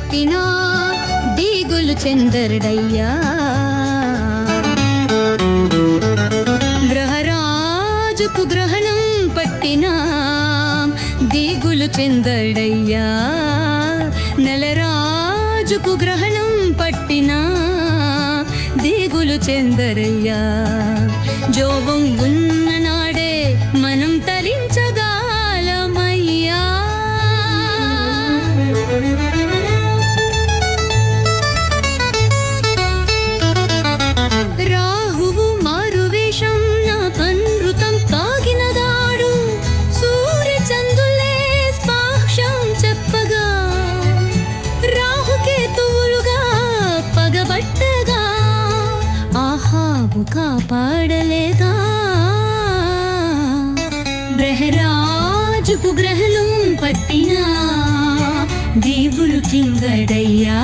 పట్టిన దిగులు చెందరడయ్యా. గ్రహరాజుకు గ్రహణం పట్టిన దిగులు చెందడయ్యా. నెలరాజుకు గ్రహణం పట్టిన దిగులు చెందరయ్యా. జోవం ఉన్న నాడే మనం తరించగాలమయ్యా. రాహువు మారువేషం నా కనృతం తాగినదాడు. సూర్య చందులే సాక్ష్యం చెప్పగా రాహుకేతువులుగా పగబట్టగా ఆహాబు కాపాడలేదా. గ్రహరాజుకు గ్రహణం పట్టినా దేవులు చింగడయ్యా.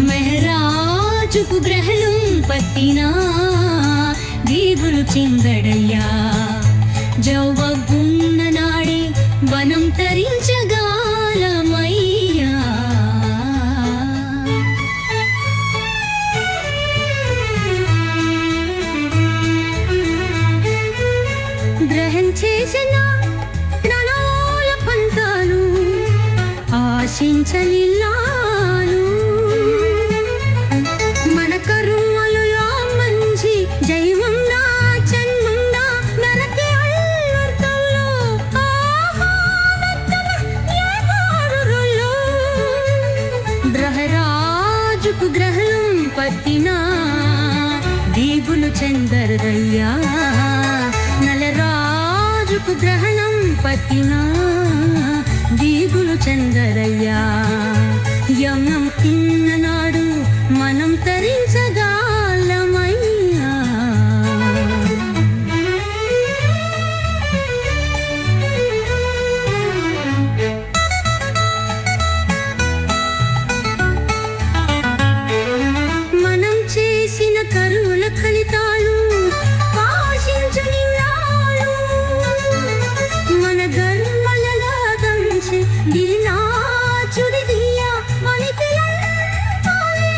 మెహరాజుకు గ్రహణం పట్టినా దేవులు చింగడయ్యా. జవ్వగున్న నాడే వనం తరించగాలమయ్యా. గ్రహం చేసిన ప్రణాళ పంతాలు ఆశించలిల్లాలు. మన కరుమలు మంచి జైవంగా జన్మంగా నరకే అల్లర్తల్లో గ్రహరాజుకు గ్రహణం పట్టినా దీపులు చెందరయ్యా. నలరాజుకు గ్రహణం పట్టినా దీపులు చెందరయ్యా. యమం తిన్న నాడు మనం తరించగాలమయ్యా. మనం చేసిన కరువుల ఫలితాలు ఆశించని నాడు మన గర్మలలా దంచి గిరినాచుడి దియ్య మణిపిలంతాలే.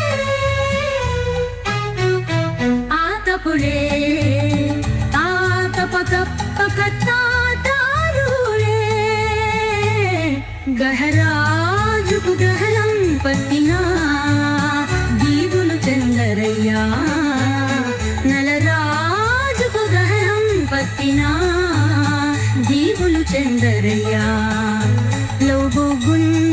ఆతపుడే ఆతపకప్పకత్తాతారులే. గహరాజుకు గ్రహణం పట్టినా దీవులు చందరయ్యా. నలరాజుకు గ్రహణం పట్టినా దీవులు చందరయ్యా. లోబోగున్న